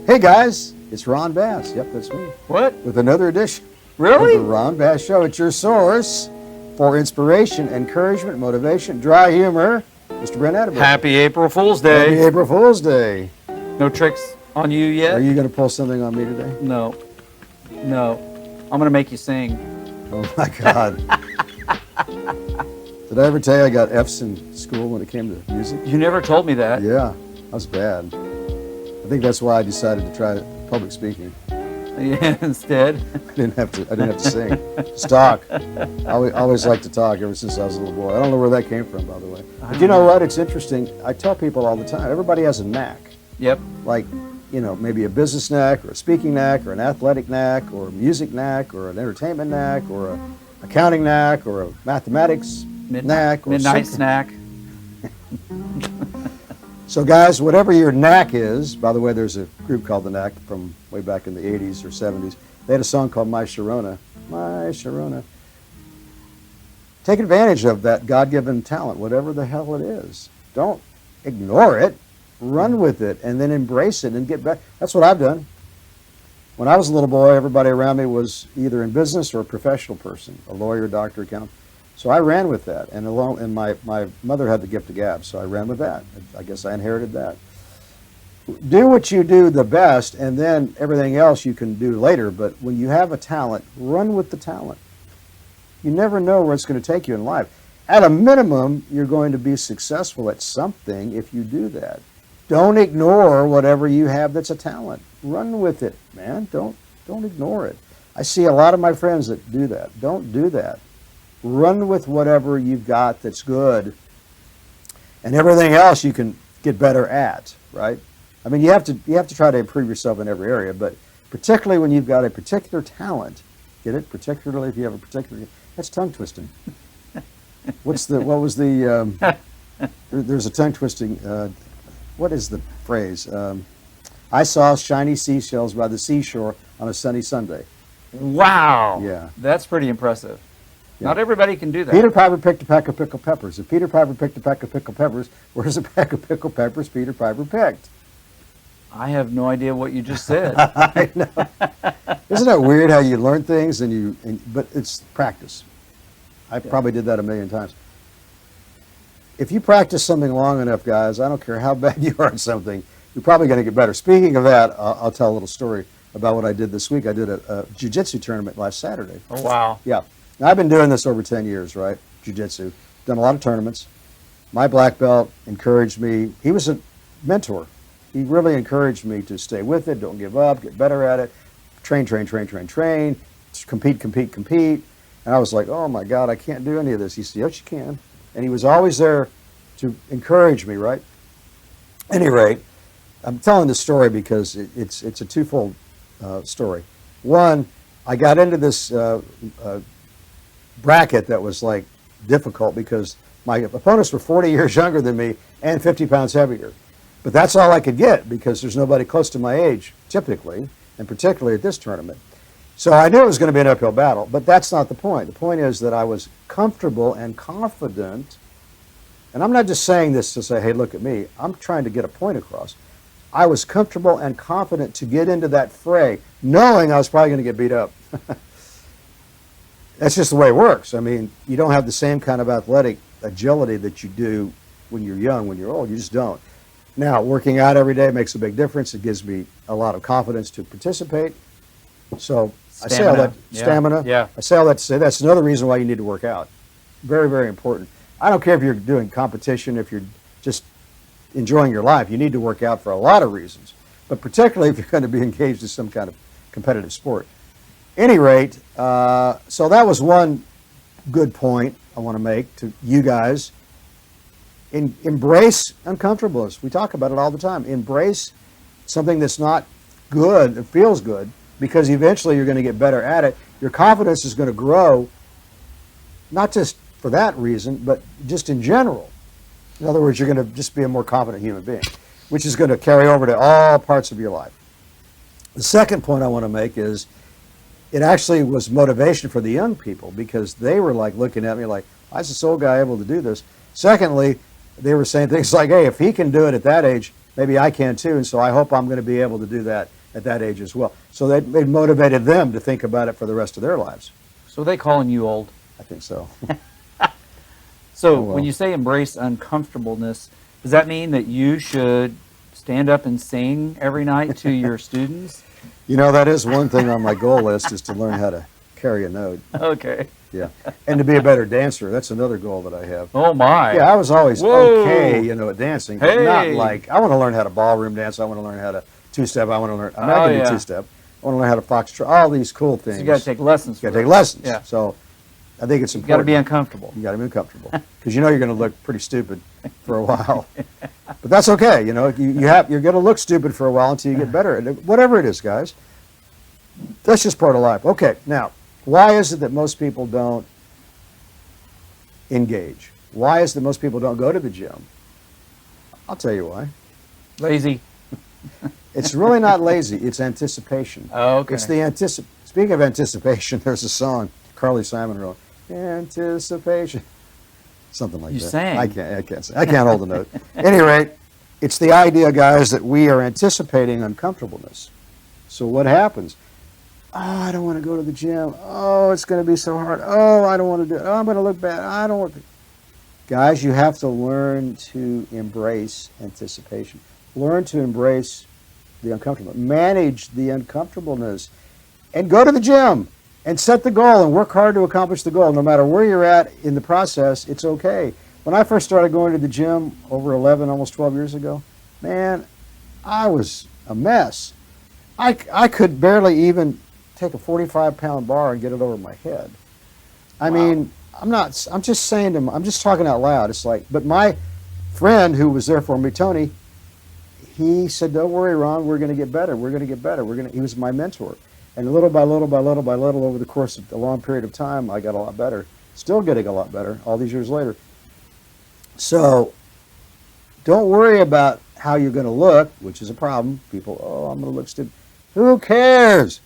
Hey guys, it's Ron Bass. Yep, that's me. What? With another edition Really? of the Ron Bass Show. It's your source for inspiration, encouragement, motivation, dry humor. Mr. Brent Atterbury. Happy April Fool's Day. Happy April Fool's Day. No tricks on you yet? Are you going to pull something on me today? No. I'm going to make you sing. Oh my God. Did I ever tell you I got F's in school when it came to music? You never told me that. Yeah, that was bad. I think that's why I decided to try public speaking. Yeah, instead. I didn't have to sing. Just talk. I always liked to talk ever since I was a little boy. I don't know where that came from, by the way. But you know what? It's interesting. I tell people all the time, everybody has a knack. Yep. Like, you know, maybe a business knack or a speaking knack or an athletic knack or a music knack or an entertainment knack or a accounting knack or a mathematics knack. Or midnight snack. So guys, whatever your knack is, by the way, there's a group called The Knack from way back in the 80s or 70s. They had a song called My Sharona. My Sharona. Take advantage of that God-given talent, whatever the hell it is. Don't ignore it. Run with it and then embrace it and get back. That's what I've done. When I was a little boy, everybody around me was either in business or a professional person, a lawyer, doctor, accountant. So I ran with that, and my mother had the gift of gab, so I ran with that. I guess I inherited that. Do what you do the best, and then everything else you can do later, but when you have a talent, run with the talent. You never know where it's going to take you in life. At a minimum, you're going to be successful at something if you do that. Don't ignore whatever you have that's a talent. Run with it, man. Don't ignore it. I see a lot of my friends that do that. Don't do that. Run with whatever you've got that's good, and everything else you can get better at, right? I mean, you have to try to improve yourself in every area, but particularly when you've got a particular talent, get it? Particularly if you have a particular, that's tongue twisting. There's a tongue twisting, what is the phrase? I saw shiny seashells by the seashore on a sunny Sunday. Wow. Yeah. That's pretty impressive. Yeah. Not everybody can do that. Peter Piper picked a peck of pickled peppers. If Peter Piper picked a peck of pickled peppers, where's a peck of pickled peppers Peter Piper picked? I have no idea what you just said. I know. Isn't that weird how you learn things but it's practice. I probably did that a million times. If you practice something long enough, guys, I don't care how bad you are at something, you're probably going to get better. Speaking of that, I'll tell a little story about what I did this week. I did a Jiu Jitsu tournament last Saturday. Oh, wow. Yeah. Now, I've been doing this over 10 years, right? Jiu Jitsu. Done a lot of tournaments. My black belt encouraged me. He was a mentor. He really encouraged me to stay with it, don't give up, get better at it, train, compete. And I was like, oh my God, I can't do any of this. He said, yes, you can. And he was always there to encourage me, right? At any rate, I'm telling this story because it's a twofold story. One, I got into this bracket that was like difficult because my opponents were 40 years younger than me and 50 pounds heavier. But that's all I could get because there's nobody close to my age, typically, and particularly at this tournament. So I knew it was going to be an uphill battle, but that's not the point. The point is that I was comfortable and confident, and I'm not just saying this to say, hey, look at me. I'm trying to get a point across. I was comfortable and confident to get into that fray, knowing I was probably going to get beat up. That's just the way it works. I mean, you don't have the same kind of athletic agility that you do when you're young, when you're old. You just don't. Now, working out every day makes a big difference. It gives me a lot of confidence to participate. So I say all that, stamina. Yeah. I say all that to say that's another reason why you need to work out. Very, very important. I don't care if you're doing competition, if you're just enjoying your life. You need to work out for a lot of reasons, but particularly if you're going to be engaged in some kind of competitive sport. Any rate, so that was one good point I want to make to you guys. Embrace uncomfortableness. We talk about it all the time. Embrace something that's not good, it feels good, because eventually you're going to get better at it. Your confidence is going to grow, not just for that reason, but just in general. In other words, you're going to just be a more confident human being, which is going to carry over to all parts of your life. The second point I want to make is it actually was motivation for the young people because they were like looking at me like, why is this old guy able to do this? Secondly, they were saying things like, hey, if he can do it at that age, maybe I can too, and so I hope I'm going to be able to do that at that age as well. So it motivated them to think about it for the rest of their lives. So they calling you old. I think so. So Oh, well. when you say embrace uncomfortableness, does that mean that you should stand up and sing every night to your students? You know, that is one thing on my goal list, is to learn how to carry a note. Okay. Yeah. And to be a better dancer. That's another goal that I have. Oh my. Yeah, I was always Whoa. okay, at dancing, but not Hey. like, I want to learn how to ballroom dance. I want to learn how to two-step. I can yeah. do two-step. I want to learn how to foxtrot, all these cool things. So you got to take lessons. You got for to take it. lessons. Yeah. So I think it's You got to important. be uncomfortable. You got to be uncomfortable because you're going to look pretty stupid for a while. But that's okay. You're going to look stupid for a while until you get better at it. Whatever it is, guys. That's just part of life. Okay, now, why is it that most people don't engage? Why is it that most people don't go to the gym? I'll tell you why. Lazy. It's really not lazy. It's anticipation. Oh, okay. It's the Speaking of anticipation, there's a song Carly Simon wrote. Anticipation. Something like You that. sang. I can't sing. I can't hold a note. At any rate, it's the idea, guys, that we are anticipating uncomfortableness. So what happens? Oh, I don't want to go to the gym. Oh, it's going to be so hard. Oh, I don't want to do it. Oh, I'm going to look bad. I don't want to. Guys, you have to learn to embrace anticipation. Learn to embrace the uncomfortable. Manage the uncomfortableness. And go to the gym and set the goal and work hard to accomplish the goal. No matter where you're at in the process, it's okay. When I first started going to the gym over 11, almost 12 years ago, man, I was a mess. I could barely even take a 45-pound bar and get it over my head. I mean, I'm just talking out loud. It's like, but my friend who was there for me, Tony, he said, don't worry, Ron, we're going to get better. We're going to get better. He was my mentor. And little by little by little by little, over the course of a long period of time, I got a lot better. Still getting a lot better all these years later. So don't worry about how you're going to look, which is a problem. People, oh, I'm going to look stupid. Who cares?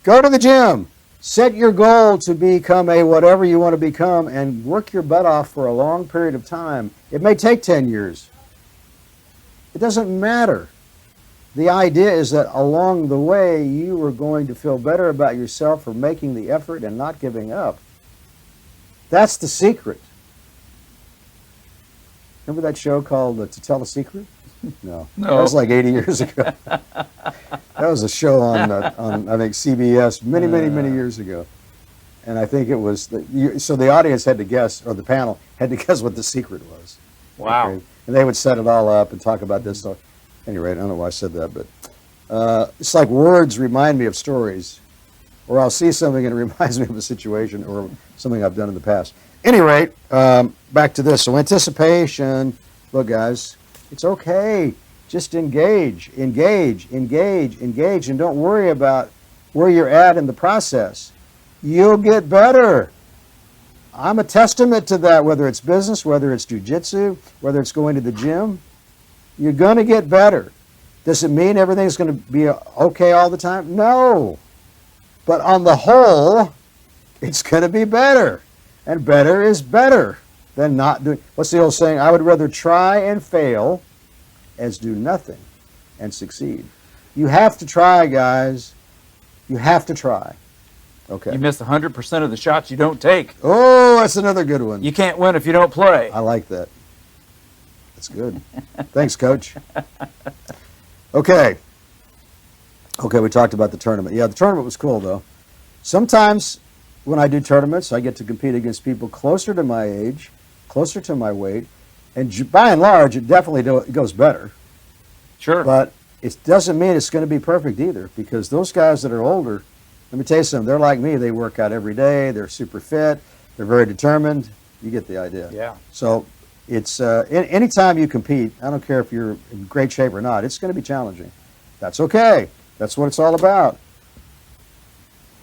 Go to the gym. Set your goal to become a whatever you want to become and work your butt off for a long period of time. It may take 10 years. It doesn't matter. The idea is that along the way, you are going to feel better about yourself for making the effort and not giving up. That's the secret. Remember that show called To Tell the Secret? No. That was like 80 years ago. That was a show on I think, CBS many years ago. And I think it was, so the audience had to guess, or the panel had to guess what the secret was. Wow. Okay? And they would set it all up and talk about this. So, anyway, I don't know why I said that, but it's like words remind me of stories. Or I'll see something and it reminds me of a situation or something I've done in the past. Any rate, back to this. So anticipation, look guys, it's okay. Just engage, and don't worry about where you're at in the process. You'll get better. I'm a testament to that, whether it's business, whether it's jiu-jitsu, whether it's going to the gym. You're going to get better. Does it mean everything's going to be okay all the time? No. But on the whole, it's going to be better. And better is better than not doing. What's the old saying? I would rather try and fail as do nothing and succeed. You have to try, guys. You have to try. Okay. You miss 100% of the shots you don't take. Oh, that's another good one. You can't win if you don't play. I like that. That's good. Thanks, Coach. Okay. Okay, we talked about the tournament. Yeah, the tournament was cool, though. Sometimes when I do tournaments, I get to compete against people closer to my age, closer to my weight, and by and large, it definitely goes better. Sure. But it doesn't mean it's going to be perfect either, because those guys that are older, let me tell you something, they're like me. They work out every day. They're super fit. They're very determined. You get the idea. Yeah. So it's anytime you compete, I don't care if you're in great shape or not, it's going to be challenging. That's okay. That's what it's all about.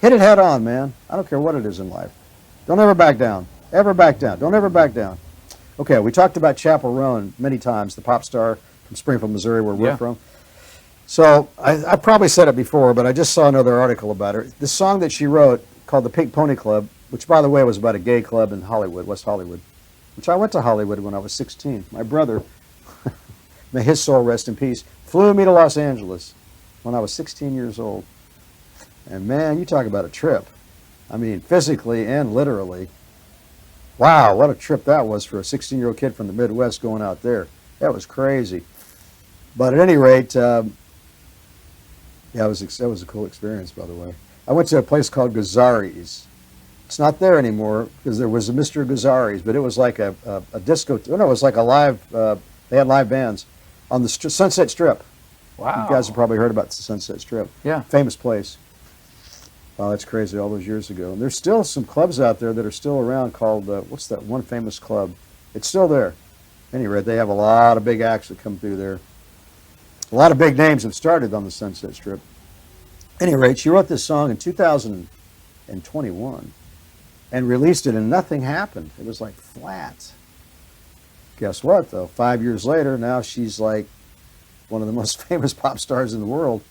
Hit it head on, man. I don't care what it is in life. Don't ever back down. Ever back down. Don't ever back down. Okay, we talked about Chappell Roan many times, the pop star from Springfield, Missouri, where we're from. So I probably said it before, but I just saw another article about her. This song that she wrote called The Pink Pony Club, which, by the way, was about a gay club in Hollywood, West Hollywood, which I went to Hollywood when I was 16. My brother, may his soul rest in peace, flew me to Los Angeles. when I was 16 years old. And man, you talk about a trip. I mean, physically and literally. Wow, what a trip that was for a 16-year-old kid from the Midwest going out there. That was crazy. But at any rate, yeah, that was a cool experience, by the way. I went to a place called Gazzari's. It's not there anymore because there was a Mr. Gazzari's, but it was like a disco. No, it was like a live. They had live bands on the Sunset Strip. Wow. You guys have probably heard about the Sunset Strip. Yeah. Famous place. Wow, that's crazy. All those years ago, and there's still some clubs out there that are still around called what's that one famous club? It's still there. Anyway, they have a lot of big acts that come through there. A lot of big names have started on the Sunset Strip. At any rate, she wrote this song in 2021 and released it, and nothing happened. It was like flat. Guess what, though? 5 years later, now she's like one of the most famous pop stars in the world.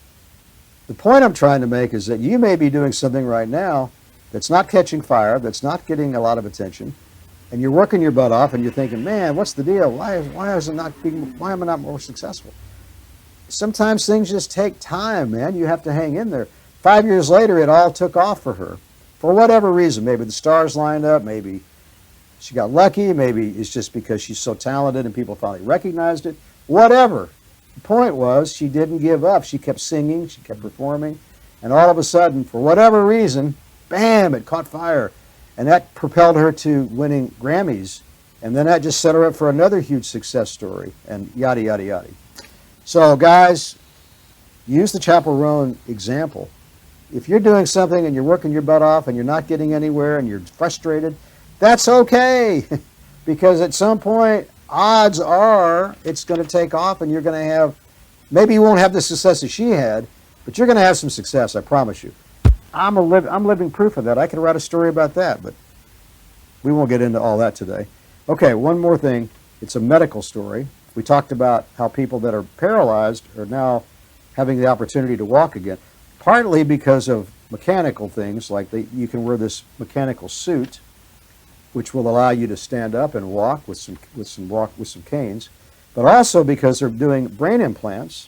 The point I'm trying to make is that you may be doing something right now that's not catching fire, that's not getting a lot of attention, and you're working your butt off, and you're thinking, man, what's the deal? Why am I not more successful? Sometimes things just take time, man. You have to hang in there. 5 years later, it all took off for her. For whatever reason, maybe the stars lined up, maybe she got lucky, maybe it's just because she's so talented and people finally recognized it. Whatever. The point was, she didn't give up. She kept singing, she kept performing, and all of a sudden, for whatever reason, bam, it caught fire. And that propelled her to winning Grammys. And then that just set her up for another huge success story, and yada, yada, yada. So, guys, use the Chapel Roan example. If you're doing something and you're working your butt off and you're not getting anywhere and you're frustrated, that's okay. Because at some point, odds are it's going to take off and you're going to have, maybe you won't have the success that she had, but you're going to have some success, I promise you. I'm living proof of that. I could write a story about that, but we won't get into all that today. Okay, one more thing. It's a medical story. We talked about how people that are paralyzed are now having the opportunity to walk again, partly because of mechanical things, like you can wear this mechanical suit, which will allow you to stand up and walk with some canes, but also because they're doing brain implants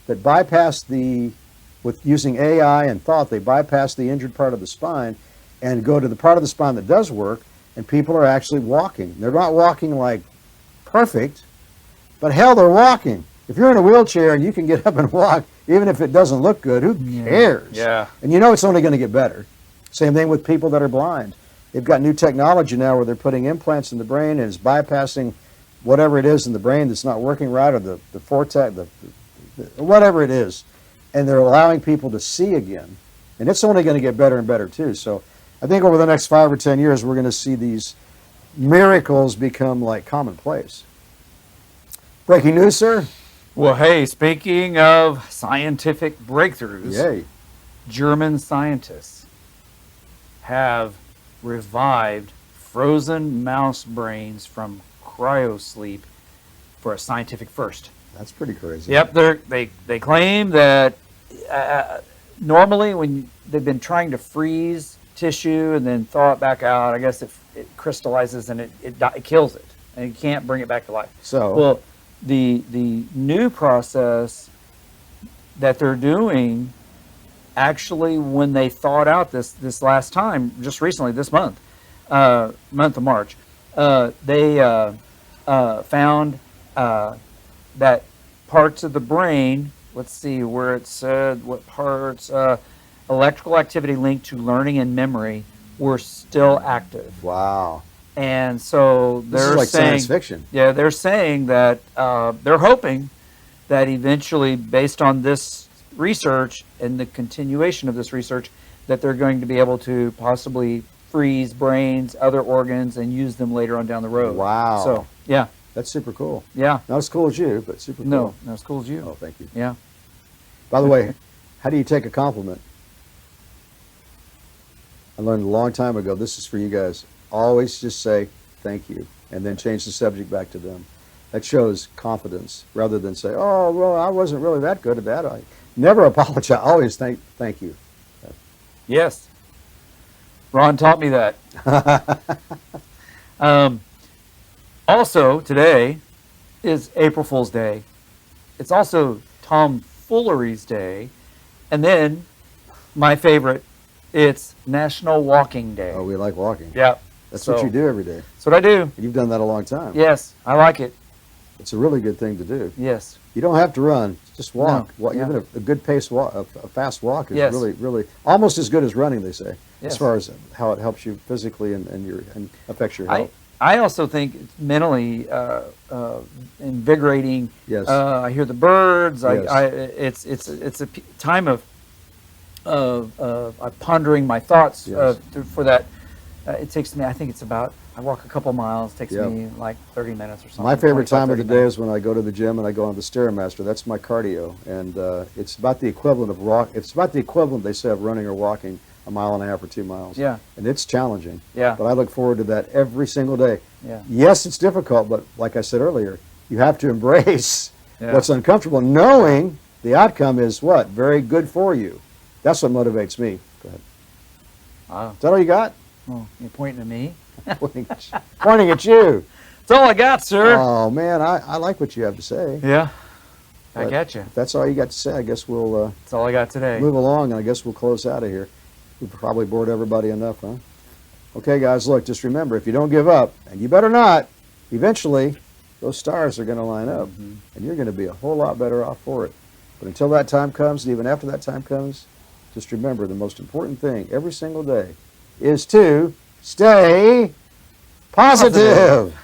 that bypass with using AI and thought, they bypass the injured part of the spine and go to the part of the spine that does work, and people are actually walking. They're not walking like perfect, but hell, they're walking. If you're in a wheelchair and you can get up and walk, even if it doesn't look good, who cares? Yeah. And you know it's only going to get better. Same thing with people that are blind. They've got new technology now where they're putting implants in the brain and it's bypassing whatever it is in the brain that's not working right, or the vortex, whatever it is. And they're allowing people to see again. And it's only going to get better and better too. So I think over the next 5 or 10 years, we're going to see these miracles become like commonplace. Breaking news, sir? Well, hey, speaking of scientific breakthroughs, Yay. German scientists have revived frozen mouse brains from cryosleep for a scientific first. That's pretty crazy. Yep, they claim that normally when they've been trying to freeze tissue and then thaw it back out, I guess it crystallizes and it kills it, and you can't bring it back to life. So, well, the new process that they're doing, actually, when they thawed out this last time, just recently, this month of March, they found that parts of the brain, let's see where it said what parts, electrical activity linked to learning and memory were still active. wow. And so This they're is like saying, science fiction. yeah, they're saying that they're hoping that eventually, based on this research and the continuation of this research, that they're going to be able to possibly freeze brains, other organs, and use them later on down the road. Wow. So, yeah. That's super cool. Yeah. Not as cool as you, but super cool. No, not as cool as you. Oh, thank you. Yeah. By the way, how do you take a compliment? I learned a long time ago, this is for you guys. Always just say thank you and then change the subject back to them. That shows confidence rather than say, oh, well, I wasn't really that good at that. I never apologize. Always thank you. Yes. Ron taught me that. Also, today is April Fool's Day. It's also Tom Fooleries Day, and then my favorite, it's National Walking Day. Oh, we like walking. Yeah. That's what you do every day. That's what I do. And you've done that a long time. Yes, I like it. It's a really good thing to do. Yes. You don't have to run. Just walk. No, yeah. Even a good pace walk, a fast walk is Yes. really almost as good as running, they say, Yes. as far as how it helps you physically and affects your health. I also think it's mentally invigorating. Yes. I hear the birds. Yes. It's a time of pondering my thoughts Yes. for that. It takes me. I think it's about. I walk a couple miles. It takes Yep. me like 30 minutes or something. My favorite 25, time of the 30 day minutes. is when I go to the gym and I go on the Stairmaster. That's my cardio, and it's about the equivalent of walk. It's about the equivalent, they say, of running or walking a mile and a half or 2 miles. Yeah. And it's challenging. Yeah. But I look forward to that every single day. Yeah. Yes, it's difficult, but like I said earlier, you have to embrace Yeah. what's uncomfortable, knowing the outcome is what? Very good for you. That's what motivates me. Go ahead. Wow. Is that all you got? Oh, you're pointing at me. Pointing at you. That's all I got, sir. Oh, man, I like what you have to say. Yeah. I But got you. If that's all you got to say, I guess we'll That's all I got today. move along, and I guess we'll close out of here. We've probably bored everybody enough, huh? Okay, guys, look, just remember, if you don't give up, and you better not, eventually those stars are going to line up, and you're going to be a whole lot better off for it. But until that time comes, and even after that time comes, just remember the most important thing every single day is to stay positive.